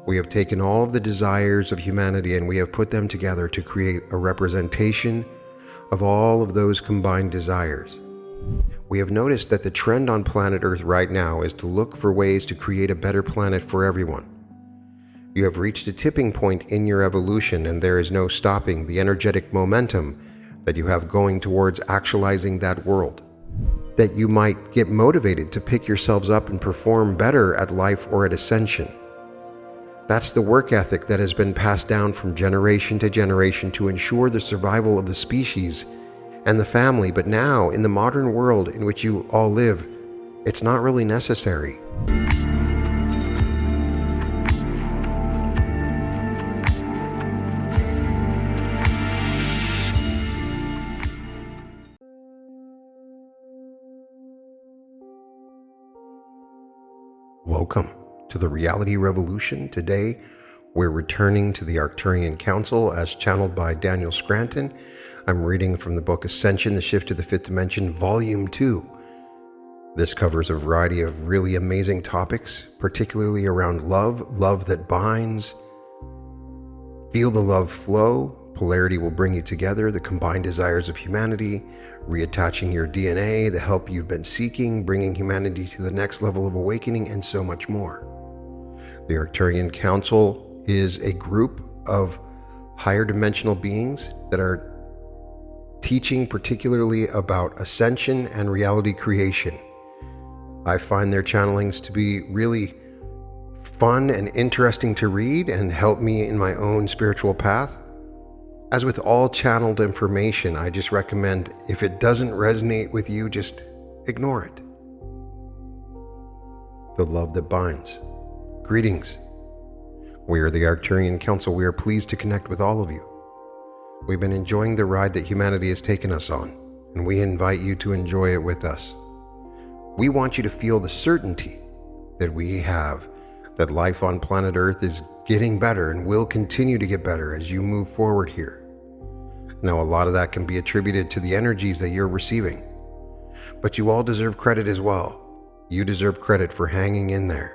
We have taken all of the desires of humanity and we have put them together to create a representation of all of those combined desires. We have noticed that the trend on planet Earth right now is to look for ways to create a better planet for everyone. You have reached a tipping point in your evolution, and there is no stopping the energetic momentum that you have going towards actualizing that world. That you might get motivated to pick yourselves up and perform better at life or at ascension. That's the work ethic that has been passed down from generation to generation to ensure the survival of the species and the family, but now, in the modern world in which you all live, it's not really necessary. Welcome to the Reality Revolution. Today, we're returning to the Arcturian Council as channeled by Daniel Scranton. I'm reading from the book Ascension, The Shift to the Fifth Dimension, Volume 2. This covers a variety of really amazing topics, particularly around love that binds. Feel the love flow. Polarity will bring you together, the combined desires of humanity, reattaching your DNA, the help you've been seeking, bringing humanity to the next level of awakening, and so much more. The Arcturian Council is a group of higher dimensional beings that are teaching particularly about ascension and reality creation. I find their channelings to be really fun and interesting to read and help me in my own spiritual path. As with all channeled information, I just recommend if it doesn't resonate with you, just ignore it. The love that binds. Greetings. We are the Arcturian Council. We are pleased to connect with all of you. We've been enjoying the ride that humanity has taken us on, and we invite you to enjoy it with us. We want you to feel the certainty that we have that life on planet Earth is getting better and will continue to get better as you move forward here. Now, a lot of that can be attributed to the energies that you're receiving, but you all deserve credit as well. You deserve credit for hanging in there,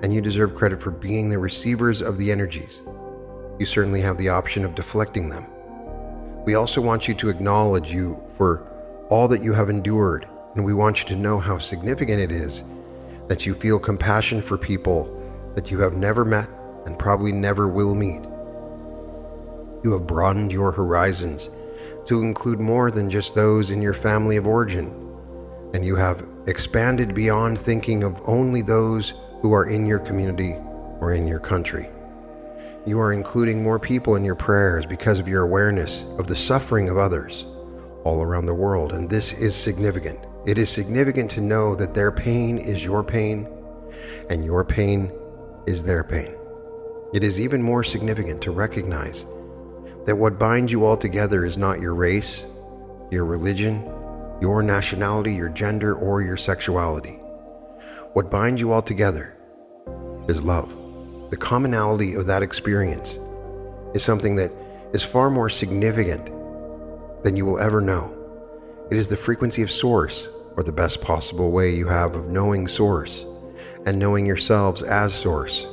and you deserve credit for being the receivers of the energies. You certainly have the option of deflecting them. We also want you to acknowledge you for all that you have endured, and we want you to know how significant it is that you feel compassion for people that you have never met and probably never will meet. You have broadened your horizons to include more than just those in your family of origin, and you have expanded beyond thinking of only those who are in your community or in your country. You are including more people in your prayers because of your awareness of the suffering of others all around the world, and this is significant. It is significant to know that their pain is your pain, and your pain is their pain. It is even more significant to recognize that what binds you all together is not your race, your religion, your nationality, your gender, or your sexuality. What binds you all together is love. The commonality of that experience is something that is far more significant than you will ever know. It is the frequency of Source, or the best possible way you have of knowing Source and knowing yourselves as Source.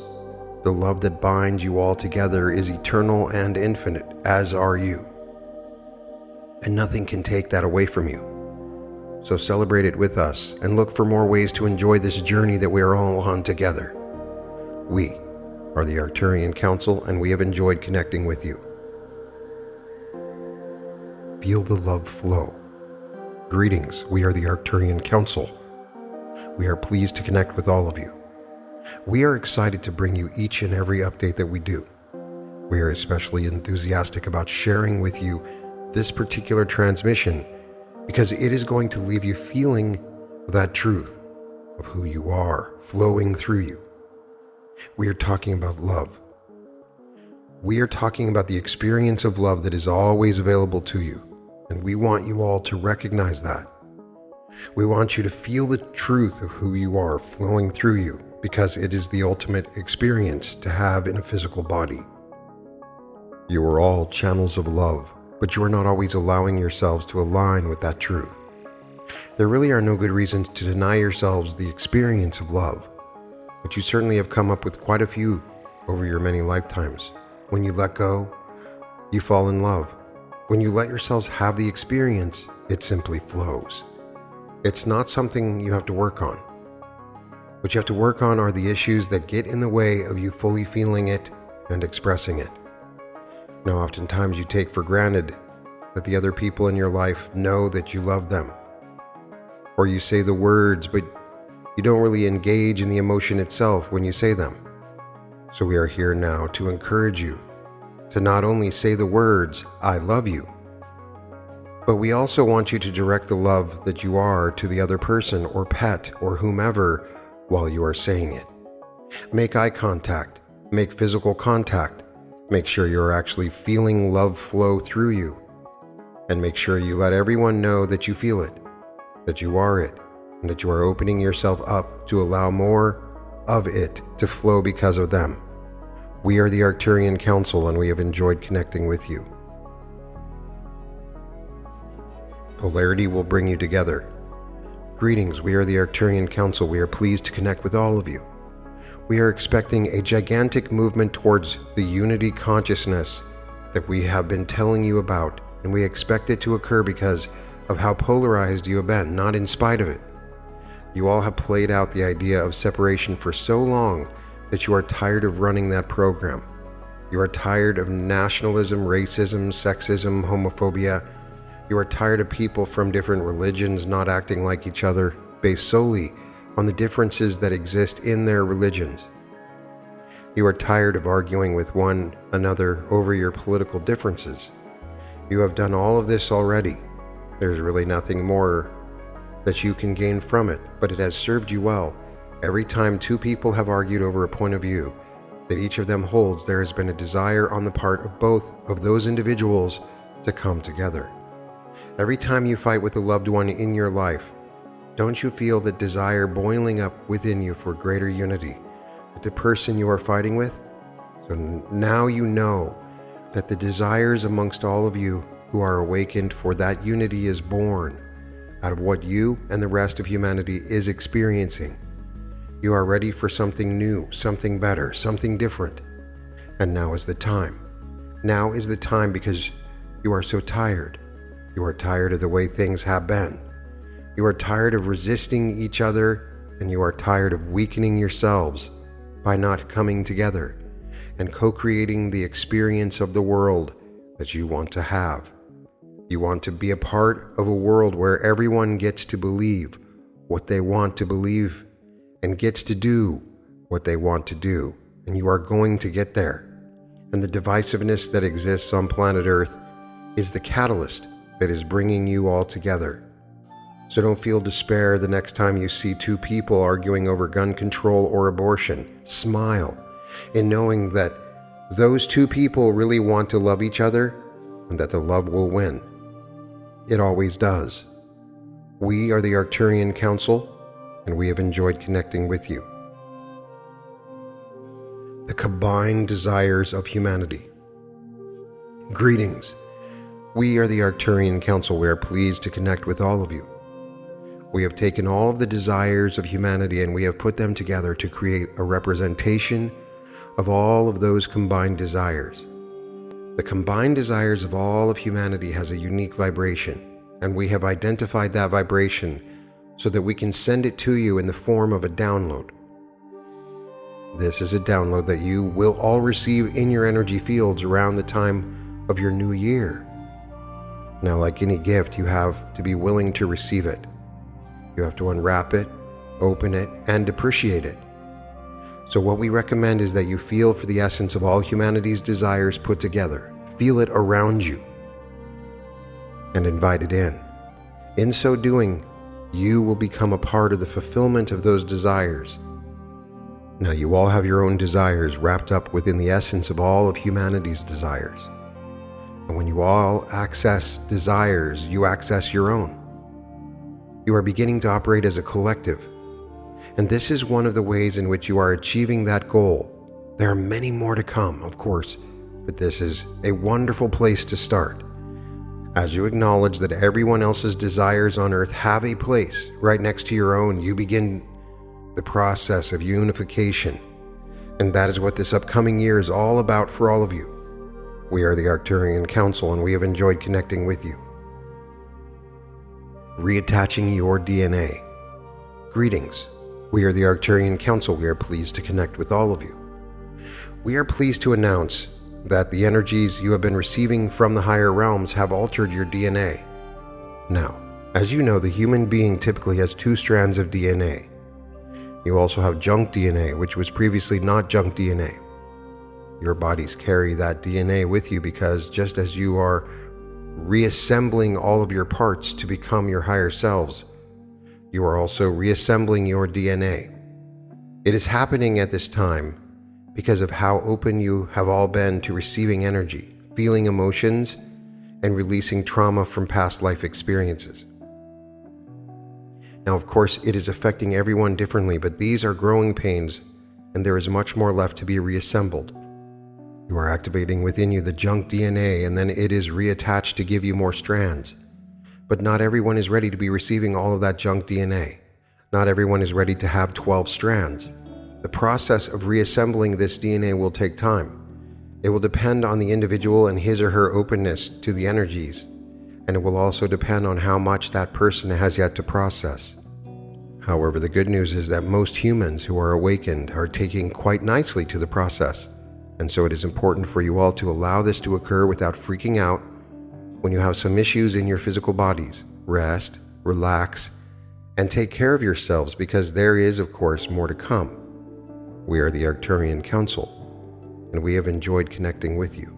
The love that binds you all together is eternal and infinite, as are you. And nothing can take that away from you. So celebrate it with us and look for more ways to enjoy this journey that we are all on together. We are the Arcturian Council, and we have enjoyed connecting with you. Feel the love flow. Greetings, we are the Arcturian Council. We are pleased to connect with all of you. We are excited to bring you each and every update that we do. We are especially enthusiastic about sharing with you this particular transmission because it is going to leave you feeling that truth of who you are flowing through you. We are talking about love. We are talking about the experience of love that is always available to you, and we want you all to recognize that. We want you to feel the truth of who you are flowing through you, because it is the ultimate experience to have in a physical body. You are all channels of love, but you are not always allowing yourselves to align with that truth. There really are no good reasons to deny yourselves the experience of love, but you certainly have come up with quite a few over your many lifetimes. When you let go, you fall in love. When you let yourselves have the experience, it simply flows. It's not something you have to work on. What you have to work on are the issues that get in the way of you fully feeling it and expressing it. Now, oftentimes you take for granted that the other people in your life know that you love them. Or you say the words, but you don't really engage in the emotion itself when you say them. So we are here now to encourage you to not only say the words, "I love you," but we also want you to direct the love that you are to the other person or pet or whomever while you are saying it. Make eye contact, make physical contact, make sure you're actually feeling love flow through you, and make sure you let everyone know that you feel it, that you are it, and that you are opening yourself up to allow more of it to flow because of them. We are the Arcturian Council, and we have enjoyed connecting with you. Polarity will bring you together. Greetings, we are the Arcturian Council. We are pleased to connect with all of you. We are expecting a gigantic movement towards the unity consciousness that we have been telling you about, and we expect it to occur because of how polarized you have been, not in spite of it. You all have played out the idea of separation for so long that you are tired of running that program. You are tired of nationalism, racism, sexism, homophobia. You are tired of people from different religions not acting like each other based solely on the differences that exist in their religions. You are tired of arguing with one another over your political differences. You have done all of this already. There's really nothing more that you can gain from it, but it has served you well. Every time two people have argued over a point of view that each of them holds, there has been a desire on the part of both of those individuals to come together. Every time you fight with a loved one in your life, don't you feel that desire boiling up within you for greater unity with the person you are fighting with? So now you know that the desires amongst all of you who are awakened for that unity is born out of what you and the rest of humanity is experiencing. You are ready for something new, something better, something different. And now is the time. Now is the time because you are so tired. You are tired of the way things have been. You are tired of resisting each other, and you are tired of weakening yourselves by not coming together and co-creating the experience of the world that you want to have. You want to be a part of a world where everyone gets to believe what they want to believe and gets to do what they want to do, and you are going to get there. And the divisiveness that exists on planet Earth is the catalyst that is bringing you all together. So don't feel despair the next time you see two people arguing over gun control or abortion. Smile in knowing that those two people really want to love each other and that the love will win. It always does. We are the Arcturian Council, and we have enjoyed connecting with you. The combined desires of humanity. Greetings. We are the Arcturian Council. We are pleased to connect with all of you. We have taken all of the desires of humanity and we have put them together to create a representation of all of those combined desires. The combined desires of all of humanity has a unique vibration, and we have identified that vibration so that we can send it to you in the form of a download. This is a download that you will all receive in your energy fields around the time of your new year. Now, like any gift, you have to be willing to receive it. You have to unwrap it, open it, and appreciate it. So what we recommend is that you feel for the essence of all humanity's desires put together. Feel it around you and invite it in. In so doing, you will become a part of the fulfillment of those desires. Now, you all have your own desires wrapped up within the essence of all of humanity's desires. And when you all access desires, you access your own. You are beginning to operate as a collective. And this is one of the ways in which you are achieving that goal. There are many more to come, of course, but this is a wonderful place to start. As you acknowledge that everyone else's desires on earth have a place right next to your own, you begin the process of unification And that is what this upcoming year is all about for all of you. We are the Arcturian Council, and we have enjoyed connecting with you. Reattaching your DNA. Greetings. We are the Arcturian Council. We are pleased to connect with all of you. We are pleased to announce that the energies you have been receiving from the higher realms have altered your DNA. Now, as you know, the human being typically has 2 strands of DNA. You also have junk DNA, which was previously not junk DNA. Your bodies carry that DNA with you because just as you are reassembling all of your parts to become your higher selves, you are also reassembling your DNA. It is happening at this time because of how open you have all been to receiving energy, feeling emotions, and releasing trauma from past life experiences. Now, of course, it is affecting everyone differently, but these are growing pains, and there is much more left to be reassembled. You are activating within you the junk DNA, and then it is reattached to give you more strands. But not everyone is ready to be receiving all of that junk DNA. Not everyone is ready to have 12 strands. The process of reassembling this DNA will take time. It will depend on the individual and his or her openness to the energies, and it will also depend on how much that person has yet to process. However, the good news is that most humans who are awakened are taking quite nicely to the process, and so it is important for you all to allow this to occur without freaking out. When you have some issues in your physical bodies, rest, relax, and take care of yourselves, because there is, of course, more to come. We are the Arcturian Council, and we have enjoyed connecting with you.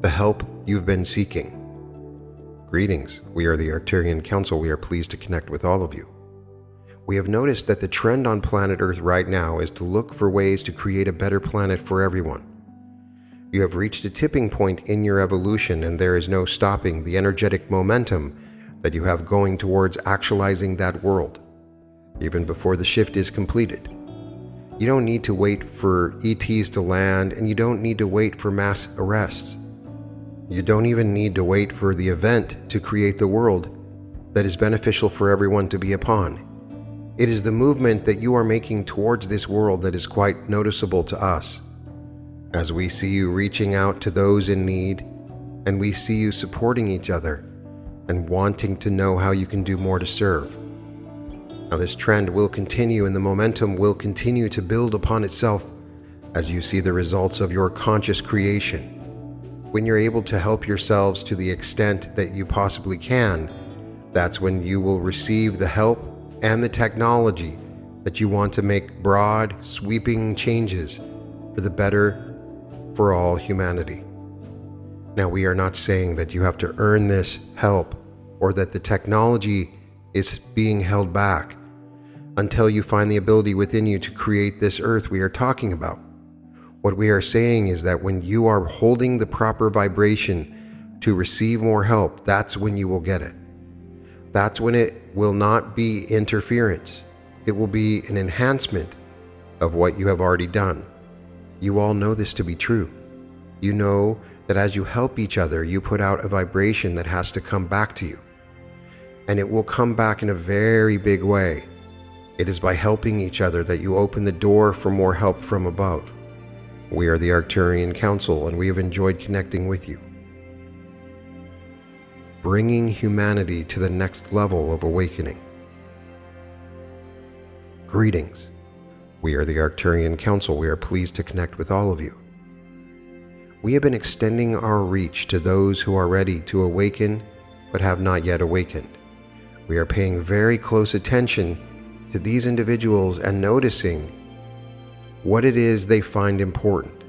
The help you've been seeking. Greetings. We are the Arcturian Council. We are pleased to connect with all of you. We have noticed that the trend on planet Earth right now is to look for ways to create a better planet for everyone. You have reached a tipping point in your evolution, and there is no stopping the energetic momentum that you have going towards actualizing that world, even before the shift is completed. You don't need to wait for ETs to land, and you don't need to wait for mass arrests. You don't even need to wait for the event to create the world that is beneficial for everyone to be upon. It is the movement that you are making towards this world that is quite noticeable to us. As we see you reaching out to those in need, and we see you supporting each other and wanting to know how you can do more to serve. Now, this trend will continue, and the momentum will continue to build upon itself as you see the results of your conscious creation. When you're able to help yourselves to the extent that you possibly can, that's when you will receive the help and the technology that you want to make broad, sweeping changes for the better for all humanity. Now, we are not saying that you have to earn this help or that the technology is being held back until you find the ability within you to create this earth we are talking about. What we are saying is that when you are holding the proper vibration to receive more help, that's when you will get it. That's when it will not be interference. It will be an enhancement of what you have already done. You all know this to be true. You know that as you help each other, you put out a vibration that has to come back to you. And it will come back in a very big way. It is by helping each other that you open the door for more help from above. We are the Arcturian Council, and we have enjoyed connecting with you. Bringing humanity to the next level of awakening. Greetings. We are the Arcturian Council. We are pleased to connect with all of you. We have been extending our reach to those who are ready to awaken but have not yet awakened. We are paying very close attention to these individuals and noticing what it is they find important.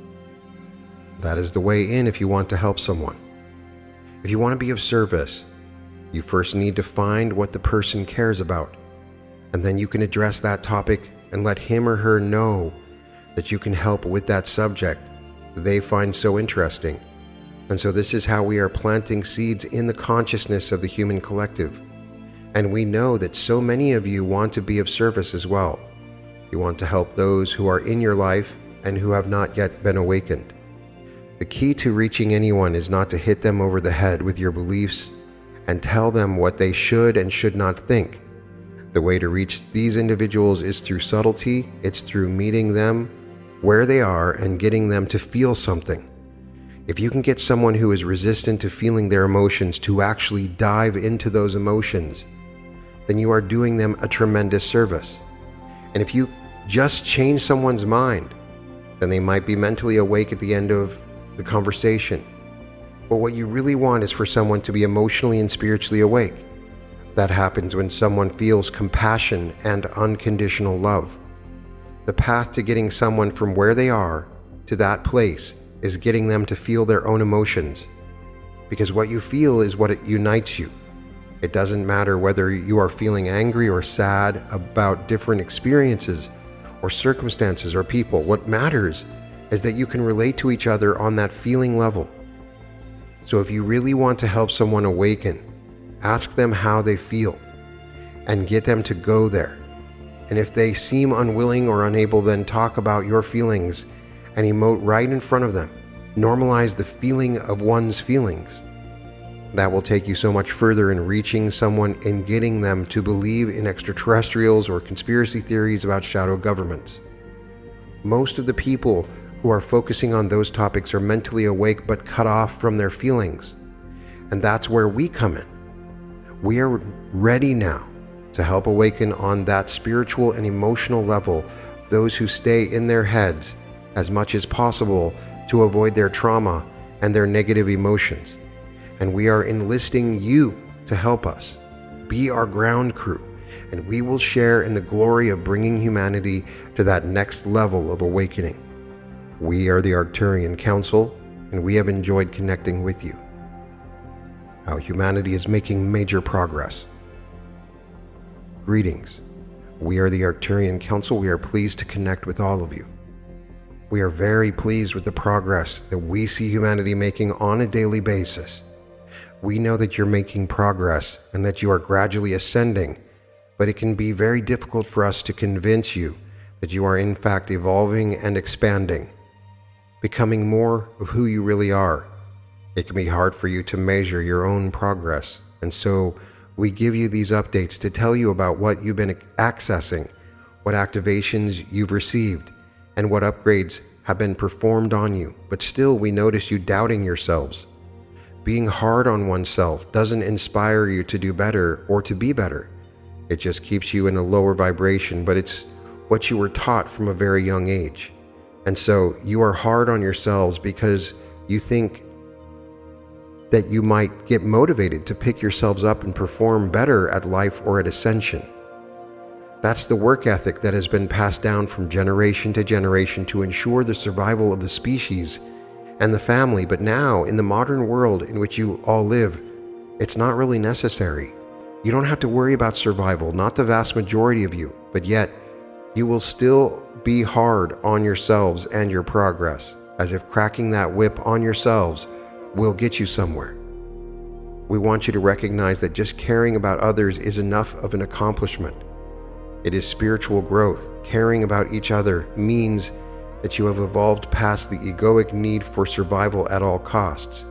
That is the way in if you want to help someone. If you want to be of service, you first need to find what the person cares about, and then you can address that topic and let him or her know that you can help with that subject that they find so interesting. And so this is how we are planting seeds in the consciousness of the human collective. And we know that so many of you want to be of service as well. You want to help those who are in your life and who have not yet been awakened. The key to reaching anyone is not to hit them over the head with your beliefs and tell them what they should and should not think. The way to reach these individuals is through subtlety. It's through meeting them where they are and getting them to feel something. If you can get someone who is resistant to feeling their emotions to actually dive into those emotions, then you are doing them a tremendous service. And if you just change someone's mind, then they might be mentally awake at the end of the conversation. But what you really want is for someone to be emotionally and spiritually awake. That happens when someone feels compassion and unconditional love. The path to getting someone from where they are to that place is getting them to feel their own emotions. Because what you feel is what unites you. It doesn't matter whether you are feeling angry or sad about different experiences or circumstances or people. What matters is that you can relate to each other on that feeling level. So if you really want to help someone awaken, ask them how they feel and get them to go there. And if they seem unwilling or unable, then talk about your feelings and emote right in front of them. Normalize the feeling of one's feelings. That will take you so much further in reaching someone and getting them to believe in extraterrestrials or conspiracy theories about shadow governments. Most of the people who are focusing on those topics are mentally awake but cut off from their feelings. And that's where we come in. We are ready now to help awaken on that spiritual and emotional level those who stay in their heads as much as possible to avoid their trauma and their negative emotions. And we are enlisting you to help us. Be our ground crew, and we will share in the glory of bringing humanity to that next level of awakening. We are the Arcturian Council, and we have enjoyed connecting with you. How humanity is making major progress. Greetings. We are the Arcturian Council. We are pleased to connect with all of you. We are very pleased with the progress that we see humanity making on a daily basis. We know that you're making progress and that you are gradually ascending, but it can be very difficult for us to convince you that you are in fact evolving and expanding, becoming more of who you really are. It can be hard for you to measure your own progress, and so we give you these updates to tell you about what you've been accessing, what activations you've received, and what upgrades have been performed on you. But still, we notice you doubting yourselves. Being hard on oneself doesn't inspire you to do better or to be better. It just keeps you in a lower vibration, but it's what you were taught from a very young age. And so you are hard on yourselves because you think that you might get motivated to pick yourselves up and perform better at life or at ascension. That's the work ethic that has been passed down from generation to generation to ensure the survival of the species and the family. But now, in the modern world in which you all live, it's not really necessary. You don't have to worry about survival, not the vast majority of you, but yet you will still be hard on yourselves and your progress, as if cracking that whip on yourselves will get you somewhere. We want you to recognize that just caring about others is enough of an accomplishment. It is spiritual growth. Caring about each other means that you have evolved past the egoic need for survival at all costs.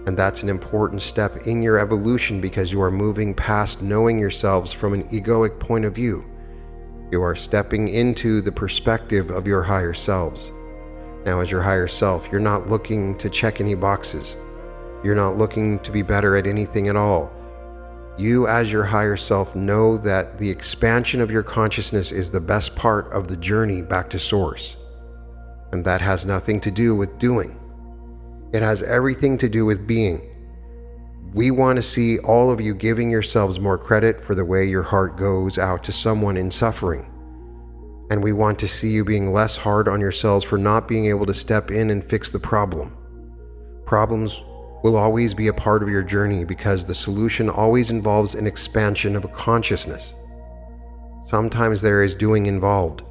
And that's an important step in your evolution because you are moving past knowing yourselves from an egoic point of view. You are stepping into the perspective of your higher selves. Now, as your higher self, you're not looking to check any boxes. You're not looking to be better at anything at all. You, as your higher self, know that the expansion of your consciousness is the best part of the journey back to Source. And that has nothing to do with doing. It has everything to do with being. We want to see all of you giving yourselves more credit for the way your heart goes out to someone in suffering. And we want to see you being less hard on yourselves for not being able to step in and fix the problem. Problems will always be a part of your journey because the solution always involves an expansion of a consciousness. Sometimes there is doing involved.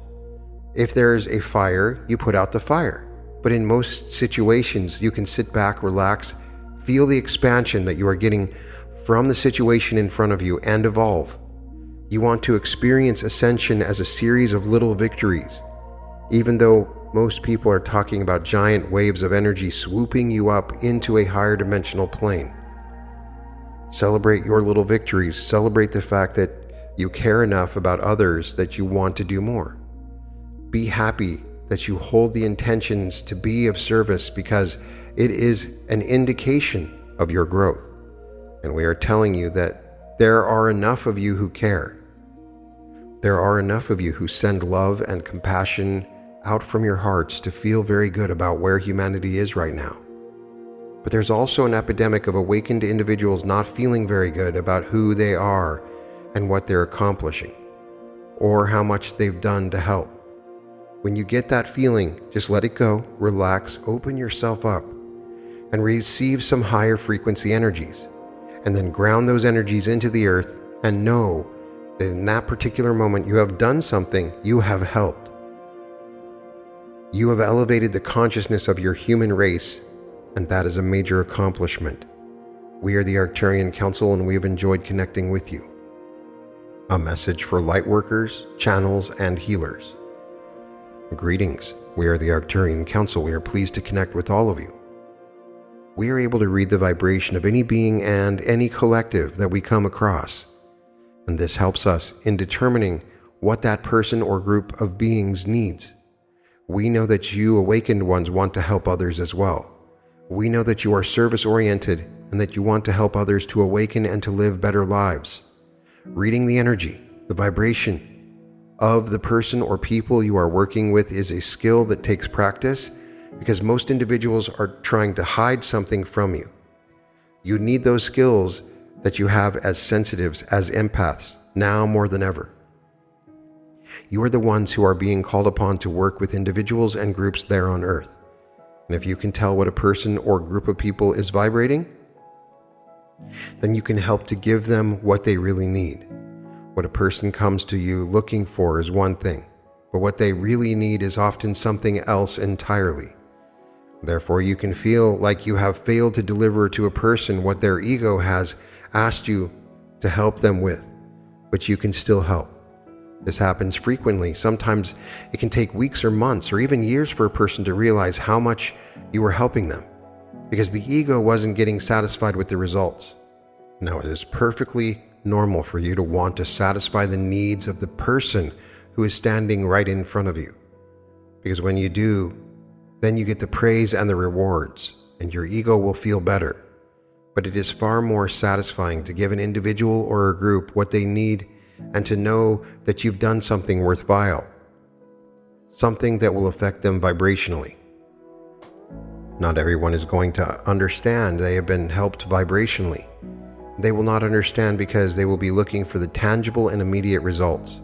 If there is a fire, you put out the fire. But in most situations, you can sit back, relax, feel the expansion that you are getting from the situation in front of you and evolve. You want to experience ascension as a series of little victories, even though most people are talking about giant waves of energy swooping you up into a higher dimensional plane. Celebrate your little victories. Celebrate the fact that you care enough about others that you want to do more. Be happy that you hold the intentions to be of service, because it is an indication of your growth. And we are telling you that there are enough of you who care. There are enough of you who send love and compassion out from your hearts to feel very good about where humanity is right now. But there's also an epidemic of awakened individuals not feeling very good about who they are and what they're accomplishing, or how much they've done to help. When you get that feeling, just let it go, relax, open yourself up, and receive some higher frequency energies, and then ground those energies into the earth, and know that in that particular moment you have done something, you have helped. You have elevated the consciousness of your human race, and that is a major accomplishment. We are the Arcturian Council, and we have enjoyed connecting with you. A message for lightworkers, channels, and healers. Greetings. We are the Arcturian Council. We are pleased to connect with all of you. We are able to read the vibration of any being and any collective that we come across, and this helps us in determining what that person or group of beings needs. We know that you awakened ones want to help others as well. We know that you are service-oriented and that you want to help others to awaken and to live better lives. Reading the energy, the vibration of the person or people you are working with is a skill that takes practice, because most individuals are trying to hide something from you. You need those skills that you have as sensitives, as empaths, now more than ever. You are the ones who are being called upon to work with individuals and groups there on Earth. And if you can tell what a person or group of people is vibrating, then you can help to give them what they really need. What a person comes to you looking for is one thing, but what they really need is often something else entirely. Therefore, you can feel like you have failed to deliver to a person what their ego has asked you to help them with, but you can still help. This happens frequently. Sometimes it can take weeks or months or even years for a person to realize how much you were helping them, because the ego wasn't getting satisfied with the results. Now, it is perfectly normal for you to want to satisfy the needs of the person who is standing right in front of you, because when you do, then you get the praise and the rewards, and your ego will feel better. But it is far more satisfying to give an individual or a group what they need, and to know that you've done something worthwhile, something that will affect them vibrationally. Not everyone is going to understand they have been helped vibrationally. They will not understand because they will be looking for the tangible and immediate results.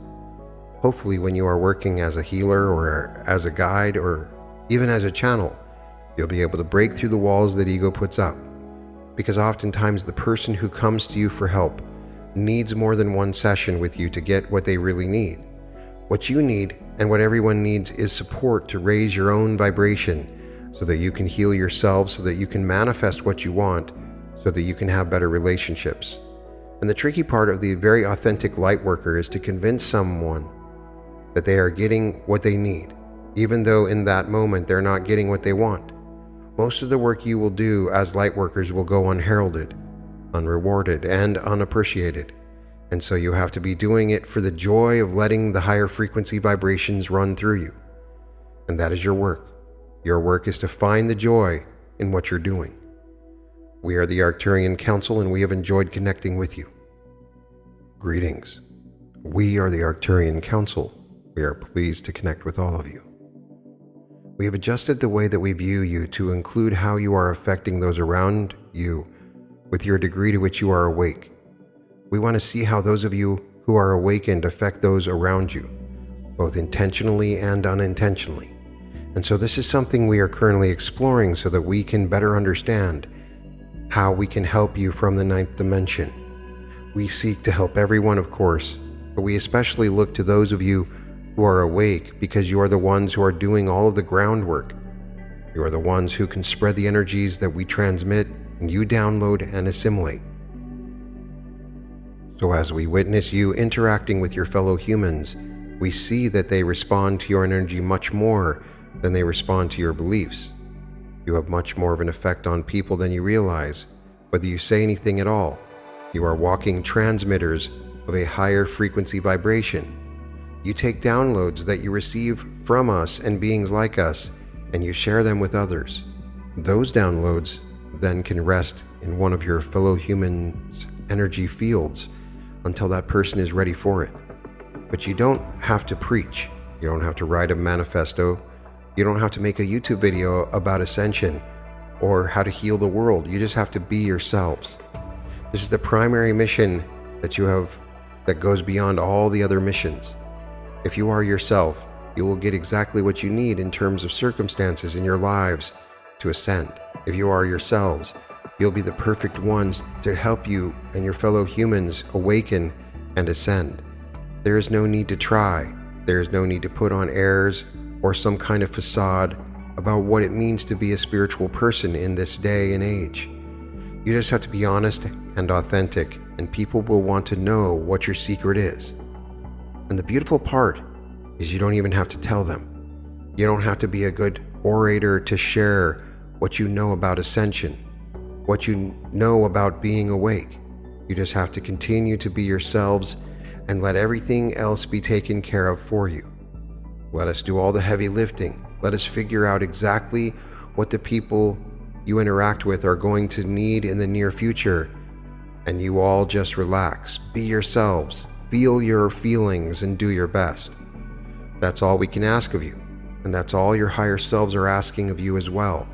Hopefully, when you are working as a healer or as a guide or even as a channel, you'll be able to break through the walls that ego puts up, because oftentimes the person who comes to you for help needs more than one session with you to get what they really need. What you need and what everyone needs is support to raise your own vibration so that you can heal yourself, so that you can manifest what you want, so that you can have better relationships. And the tricky part of the very authentic light worker is to convince someone that they are getting what they need, even though in that moment they're not getting what they want. Most of the work you will do as light workers will go unheralded, unrewarded, and unappreciated. And so you have to be doing it for the joy of letting the higher frequency vibrations run through you. And that is your work. Your work is to find the joy in what you're doing. We are the Arcturian Council, and we have enjoyed connecting with you. Greetings. We are the Arcturian Council. We are pleased to connect with all of you. We have adjusted the way that we view you to include how you are affecting those around you with your degree to which you are awake. We want to see how those of you who are awakened affect those around you, both intentionally and unintentionally. And so this is something we are currently exploring so that we can better understand how we can help you from the ninth dimension. We seek to help everyone, of course, but we especially look to those of you who are awake because you are the ones who are doing all of the groundwork. You are the ones who can spread the energies that we transmit and you download and assimilate. So as we witness you interacting with your fellow humans, we see that they respond to your energy much more than they respond to your beliefs. You have much more of an effect on people than you realize, whether you say anything at all. You are walking transmitters of a higher frequency vibration. You take downloads that you receive from us and beings like us, and you share them with others. Those downloads then can rest in one of your fellow humans' energy fields until that person is ready for it. But you don't have to preach. You don't have to write a manifesto. You don't have to make a YouTube video about ascension or how to heal the world. You just have to be yourselves. This is the primary mission that you have that goes beyond all the other missions. If you are yourself, you will get exactly what you need in terms of circumstances in your lives to ascend. If you are yourselves, you'll be the perfect ones to help you and your fellow humans awaken and ascend. There is no need to try. There is no need to put on airs or some kind of facade about what it means to be a spiritual person in this day and age. You just have to be honest and authentic, and people will want to know what your secret is. And the beautiful part is you don't even have to tell them. You don't have to be a good orator to share what you know about ascension, what you know about being awake. You just have to continue to be yourselves and let everything else be taken care of for you. Let us do all the heavy lifting. Let us figure out exactly what the people you interact with are going to need in the near future, and you all just relax, be yourselves, feel your feelings, and do your best. That's all we can ask of you, and that's all your higher selves are asking of you as well.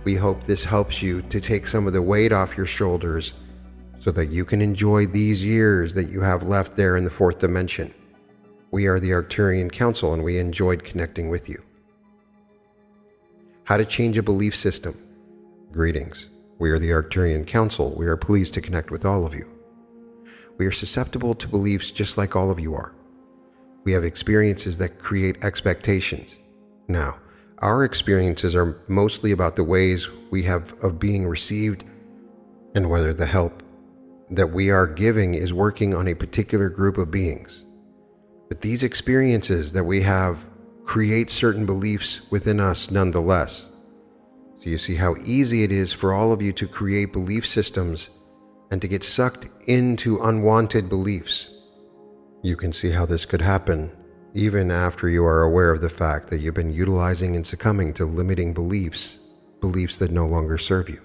We hope this helps you to take some of the weight off your shoulders so that you can enjoy these years that you have left there in the fourth dimension. We are the Arcturian Council, and we enjoyed connecting with you. How to change a belief system. Greetings. We are the Arcturian Council. We are pleased to connect with all of you. We are susceptible to beliefs just like all of you are. We have experiences that create expectations. Now, our experiences are mostly about the ways we have of being received and whether the help that we are giving is working on a particular group of beings. But these experiences that we have create certain beliefs within us nonetheless. So you see how easy it is for all of you to create belief systems and to get sucked into unwanted beliefs. You can see how this could happen even after you are aware of the fact that you've been utilizing and succumbing to limiting beliefs that no longer serve you.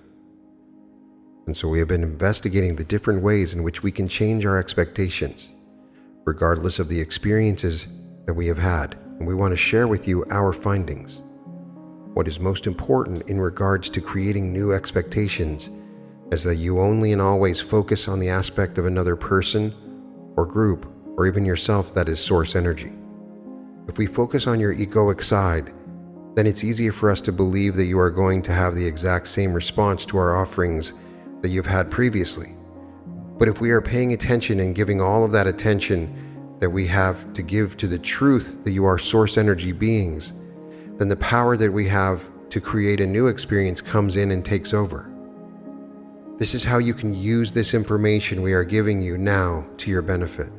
And so we have been investigating the different ways in which we can change our expectations, regardless of the experiences that we have had, and we want to share with you our findings. What is most important in regards to creating new expectations is that you only and always focus on the aspect of another person or group or even yourself that is source energy. If we focus on your egoic side, then it's easier for us to believe that you are going to have the exact same response to our offerings that you've had previously. But if we are paying attention and giving all of that attention that we have to give to the truth that you are source energy beings, then the power that we have to create a new experience comes in and takes over. This is how you can use this information we are giving you now to your benefit.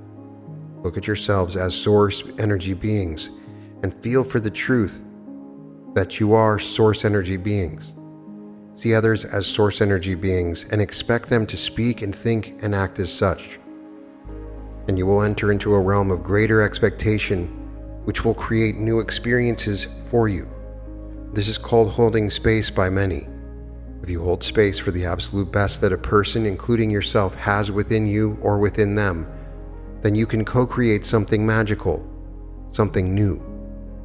Look at yourselves as source energy beings and feel for the truth that you are source energy beings. See others as source energy beings and expect them to speak and think and act as such. And you will enter into a realm of greater expectation, which will create new experiences for you. This is called holding space by many. If you hold space for the absolute best that a person, including yourself, has within you or within them, then you can co-create something magical, something new,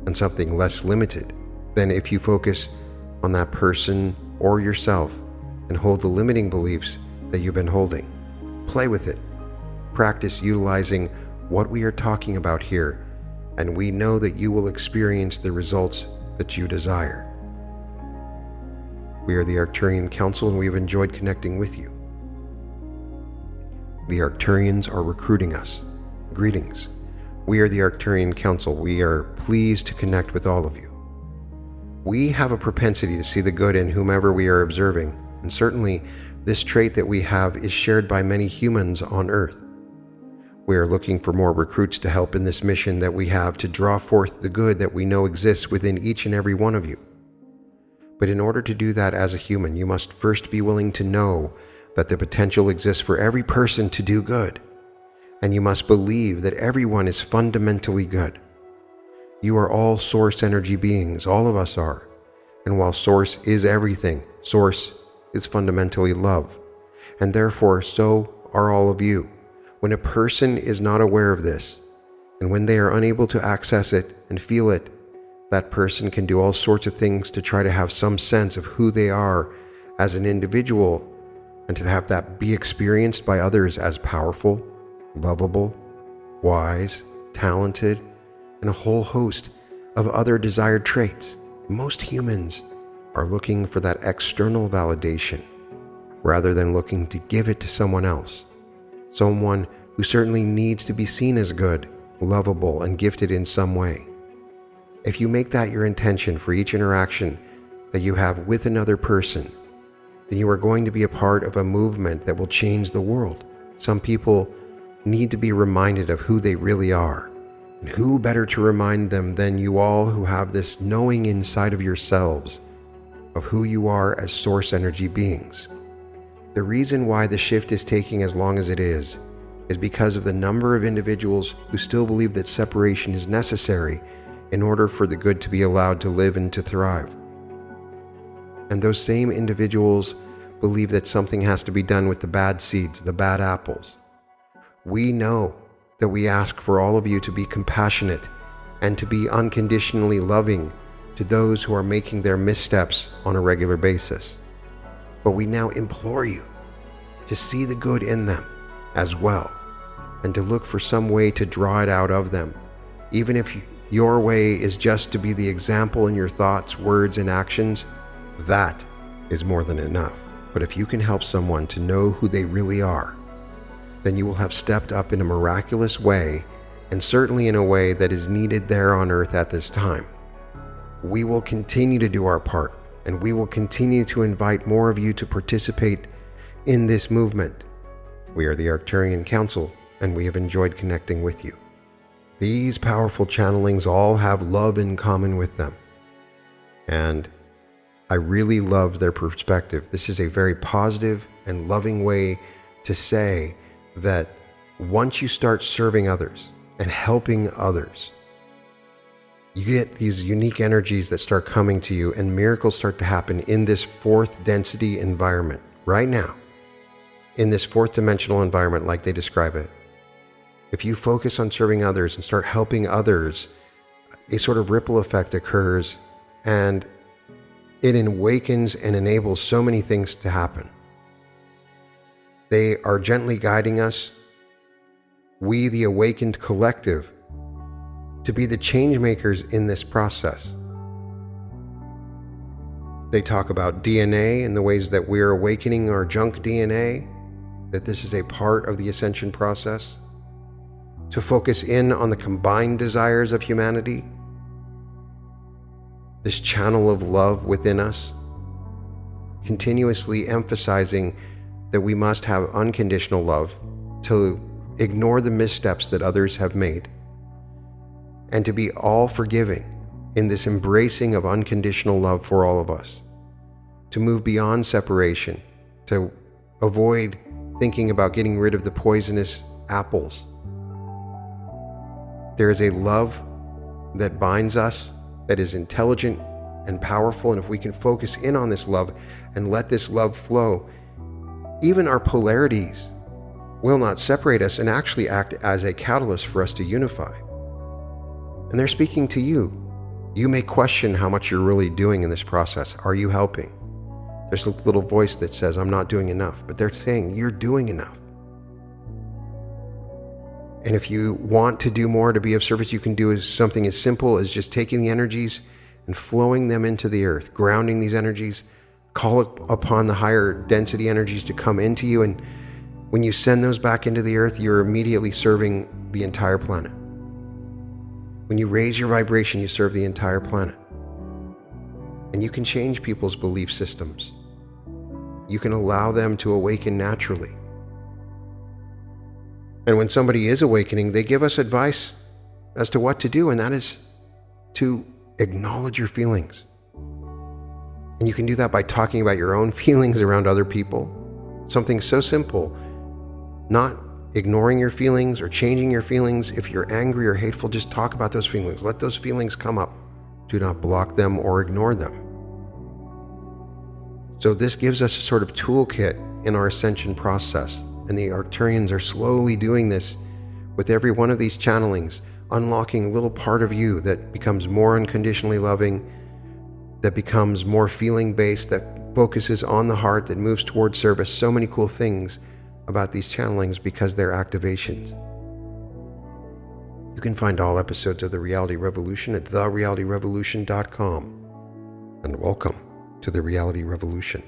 and something less limited than if you focus on that person or yourself and hold the limiting beliefs that you've been holding. Play with it. Practice utilizing what we are talking about here, and we know that you will experience the results that you desire. We are the Arcturian Council, and we have enjoyed connecting with you. The Arcturians are recruiting us. Greetings. We are the Arcturian Council. We are pleased to connect with all of you. We have a propensity to see the good in whomever we are observing, and certainly this trait that we have is shared by many humans on Earth. We are looking for more recruits to help in this mission that we have to draw forth the good that we know exists within each and every one of you. But in order to do that as a human, you must first be willing to know that the potential exists for every person to do good. and you must believe that everyone is fundamentally good. You are all source energy beings, all of us are. And while source is everything, source is fundamentally love. And therefore, so are all of you. When a person is not aware of this, and when they are unable to access it and feel it, that person can do all sorts of things to try to have some sense of who they are as an individual, and to have that be experienced by others as powerful, lovable, wise, talented, and a whole host of other desired traits. Most humans are looking for that external validation rather than looking to give it to someone else, someone who certainly needs to be seen as good, lovable, and gifted in some way. If you make that your intention for each interaction that you have with another person, then you are going to be a part of a movement that will change the world. Some people need to be reminded of who they really are. And who better to remind them than you all who have this knowing inside of yourselves of who you are as source energy beings. The reason why the shift is taking as long as it is because of the number of individuals who still believe that separation is necessary in order for the good to be allowed to live and to thrive. And those same individuals believe that something has to be done with the bad seeds, the bad apples. We know that we ask for all of you to be compassionate and to be unconditionally loving to those who are making their missteps on a regular basis. But we now implore you to see the good in them as well, and to look for some way to draw it out of them, even if your way is just to be the example in your thoughts, words, and actions. That is more than enough. But if you can help someone to know who they really are, then you will have stepped up in a miraculous way, and certainly in a way that is needed there on earth at this time. We will continue to do our part, and we will continue to invite more of you to participate in this movement. We are the Arcturian Council, and we have enjoyed connecting with you. These powerful channelings all have love in common with them, and I really love their perspective. This is a very positive and loving way to say that once you start serving others and helping others, you get these unique energies that start coming to you, and miracles start to happen in this fourth density environment right now, in this fourth dimensional environment like they describe it. If you focus on serving others and start helping others, a sort of ripple effect occurs, and it awakens and enables so many things to happen. They are gently guiding us, we the awakened collective, to be the change makers in this process. They talk about DNA and the ways that we're awakening our junk DNA, that this is a part of the ascension process, to focus in on the combined desires of humanity, this channel of love within us, continuously emphasizing that we must have unconditional love, to ignore the missteps that others have made, and to be all forgiving in this embracing of unconditional love for all of us, to move beyond separation, to avoid thinking about getting rid of the poisonous apples. There is a love that binds us, that is intelligent and powerful, and if we can focus in on this love and let this love flow, even our polarities will not separate us and actually act as a catalyst for us to unify. And they're speaking to you. You may question how much you're really doing in this process. Are you helping? There's a little voice that says, I'm not doing enough, but they're saying you're doing enough. And if you want to do more to be of service, you can do something as simple as just taking the energies and flowing them into the earth, grounding these energies, call upon the higher density energies to come into you. And when you send those back into the earth, you're immediately serving the entire planet. When you raise your vibration, you serve the entire planet. And you can change people's belief systems. You can allow them to awaken naturally. And when somebody is awakening, they give us advice as to what to do, and that is to acknowledge your feelings. And you can do that by talking about your own feelings around other people. Something so simple, not ignoring your feelings or changing your feelings. If you're angry or hateful, just talk about those feelings. Let those feelings come up. Do not block them or ignore them. So this gives us a sort of toolkit in our ascension process, and the Arcturians are slowly doing this with every one of these channelings, unlocking a little part of you that becomes more unconditionally loving, that becomes more feeling-based, that focuses on the heart, that moves towards service. So many cool things about these channelings because they're activations. You can find all episodes of The Reality Revolution at therealityrevolution.com. And welcome to The Reality Revolution.